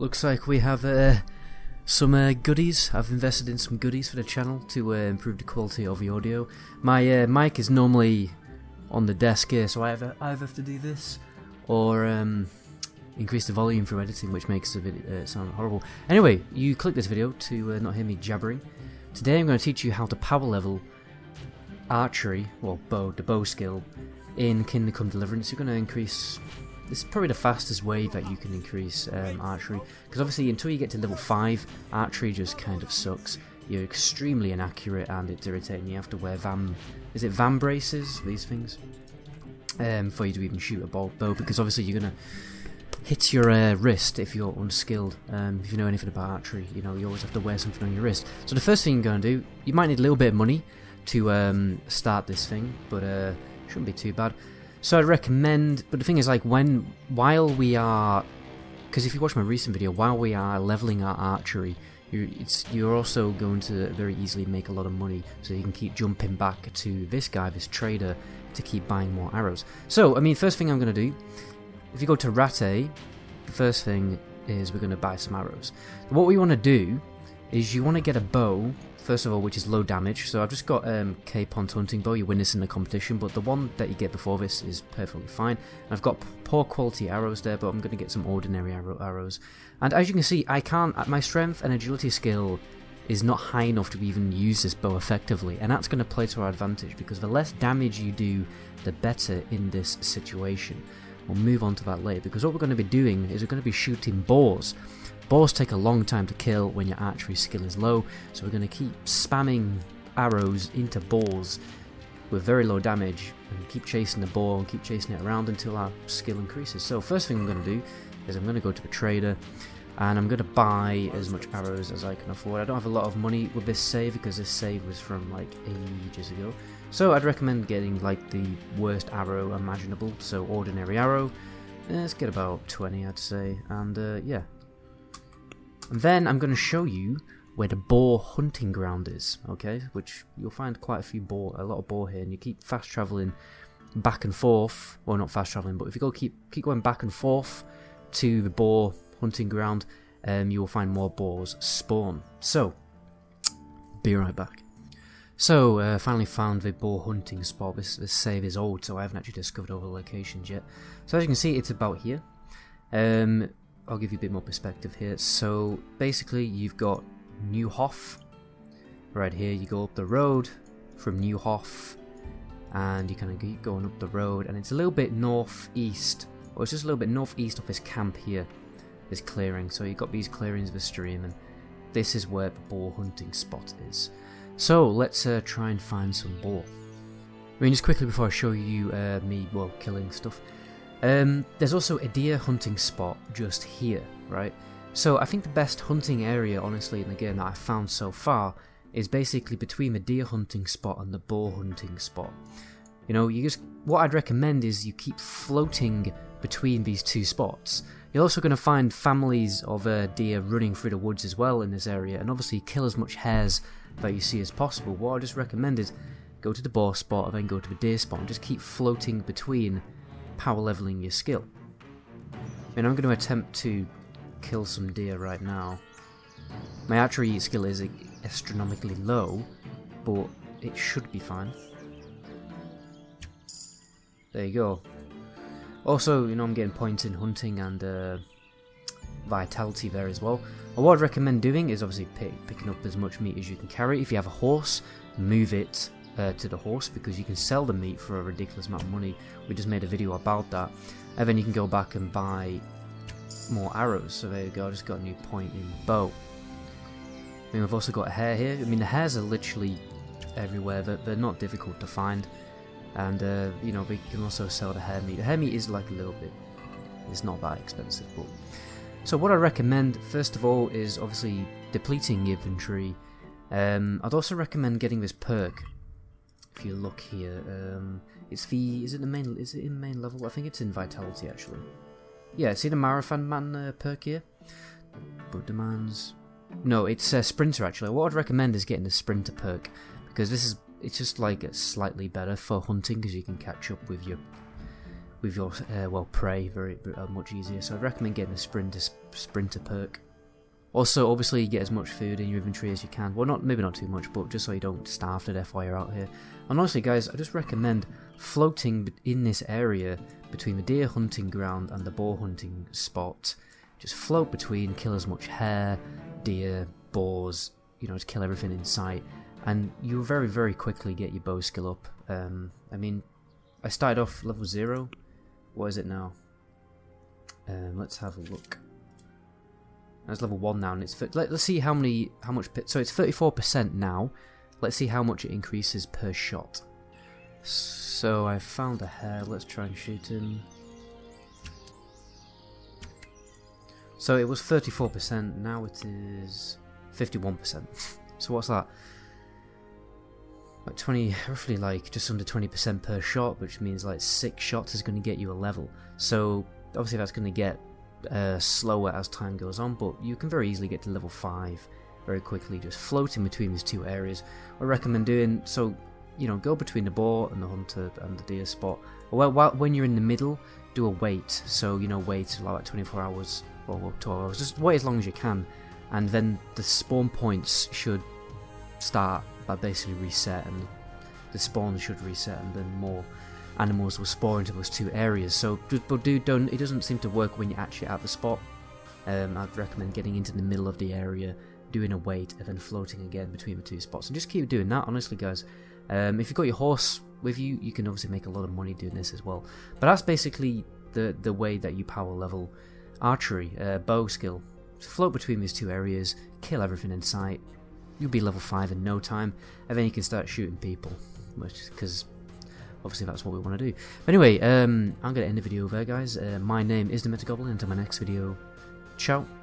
looks like we have some goodies. I've invested in some goodies for the channel to improve the quality of the audio. My mic is normally on the desk here, so I either have to do this or increase the volume through editing, which makes the video sound horrible. Anyway, you click this video to not hear me jabbering. Today I'm going to teach you how to power level archery, well, the bow skill in Kingdom Come Deliverance. You're going to increase. This is probably the fastest way that you can increase archery, because obviously until you get to level 5, archery just kind of sucks. You're extremely inaccurate and it's irritating. You have to wear VAM braces, these things, for you to even shoot a bow, because obviously you're gonna hit your wrist if you're unskilled. If you know anything about archery, you know you always have to wear something on your wrist. So the first thing you're going to do, you might need a little bit of money to start this thing, but shouldn't be too bad. So I'd recommend, but the thing is, like, while we are, because if you watch my recent video, while we are leveling our archery, you're also going to very easily make a lot of money, so you can keep jumping back to this guy, this trader, to keep buying more arrows. So, I mean, first thing I'm going to do, if you go to Rate, the first thing is we're going to buy some arrows. What we want to do is you want to get a bow, first of all, which is low damage. So I've just got K-Pont hunting bow. You win this in the competition, but the one that you get before this is perfectly fine. And I've got poor quality arrows there, but I'm going to get some ordinary arrows. And as you can see, I can't. My strength and agility skill is not high enough to even use this bow effectively, and that's going to play to our advantage, because the less damage you do, the better in this situation. We'll move on to that later, because what we're going to be doing is we're going to be shooting boars. Boars take a long time to kill when your archery skill is low, so we're going to keep spamming arrows into boars with very low damage, and keep chasing the boar and keep chasing it around until our skill increases. So first thing I'm going to do is I'm going to go to the trader, and I'm going to buy as much arrows as I can afford. I don't have a lot of money with this save, because this save was from like ages ago. So I'd recommend getting like the worst arrow imaginable, so ordinary arrow. Let's get about 20, I'd say, and yeah. And then I'm going to show you where the boar hunting ground is, okay? Which you'll find quite a lot of boar here, and you keep fast traveling back and forth. Well, not fast traveling, but if you keep going back and forth to the boar hunting ground, you will find more boars spawn. So, be right back. So, finally found the boar hunting spot. This save is old, so I haven't actually discovered all the locations yet. So as you can see, it's about here. I'll give you a bit more perspective here. So basically, you've got Newhoff right here. You go up the road from Newhoff, and you kind of keep going up the road, and it's a little bit northeast, or it's just a little bit northeast of this camp here, this clearing. So you've got these clearings of the stream, and this is where the boar hunting spot is. So let's try and find some boar. I mean, just quickly before I show you me, well, killing stuff. There's also a deer hunting spot just here, right? So I think the best hunting area, honestly, in the game that I've found so far is basically between the deer hunting spot and the boar hunting spot. You know, what I'd recommend is you keep floating between these two spots. You're also going to find families of deer running through the woods as well in this area, and obviously kill as much hares that you see as possible. What I just recommend is go to the boar spot and then go to the deer spot and just keep floating between, power leveling your skill. And I'm going to attempt to kill some deer right now. My archery skill is astronomically low, but it should be fine. There you go. Also, you know, I'm getting points in hunting and vitality there as well. And what I'd recommend doing is obviously picking up as much meat as you can carry. If you have a horse, move it to the horse, because you can sell the meat for a ridiculous amount of money. We just made a video about that, and then you can go back and buy more arrows. So there you go, I just got a new point in bow. I mean, we've also got a hare here. I mean, the hares are literally everywhere. They're not difficult to find, and you know, we can also sell the hare meat. The hare meat is like a little bit, it's not that expensive, but so what I recommend first of all is obviously depleting the inventory. I'd also recommend getting this perk. If you look here, is it in main level? I think it's in vitality actually. Yeah, see the Marathon Man perk here? But demands. No, it's Sprinter actually. What I'd recommend is getting the Sprinter perk, because it's just like slightly better for hunting, because you can catch up with your with your well, prey very much easier. So I'd recommend getting the sprinter perk. Also, obviously, you get as much food in your inventory as you can. Well, maybe not too much, but just so you don't starve to death while you're out here. And honestly, guys, I just recommend floating in this area between the deer hunting ground and the boar hunting spot. Just float between, kill as much hare, deer, boars, you know, just kill everything in sight. And you'll very, very quickly get your bow skill up. I mean, I started off level 0. What is it now? Let's have a look. That's level 1 now, and it's let's see how much. So it's 34% now. Let's see how much it increases per shot. So I found a hare. Let's try and shoot him. So it was 34%. Now it is 51%. So what's that? Like 20, roughly like just under 20% per shot, which means like 6 shots is going to get you a level. So obviously that's going to get slower as time goes on, but you can very easily get to level 5 very quickly, just floating between these two areas. I recommend doing so, you know, go between the boar and the hunter and the deer spot. When you're in the middle, do a wait. So, you know, wait like 24 hours or 12 hours, just wait as long as you can, and then the spawn points should start by basically reset, and the spawn should reset, and then more animals will spawn into those two areas. So, but don't. It doesn't seem to work when you're actually at the spot. I'd recommend getting into the middle of the area, doing a wait, and then floating again between the two spots, and just keep doing that. Honestly, guys, if you've got your horse with you, you can obviously make a lot of money doing this as well. But that's basically the way that you power level archery, bow skill. Float between these two areas, kill everything in sight. You'll be level 5 in no time, and then you can start shooting people, because obviously that's what we want to do. But anyway, I'm going to end the video there, guys. My name is the Meta Goblin. Until my next video, ciao.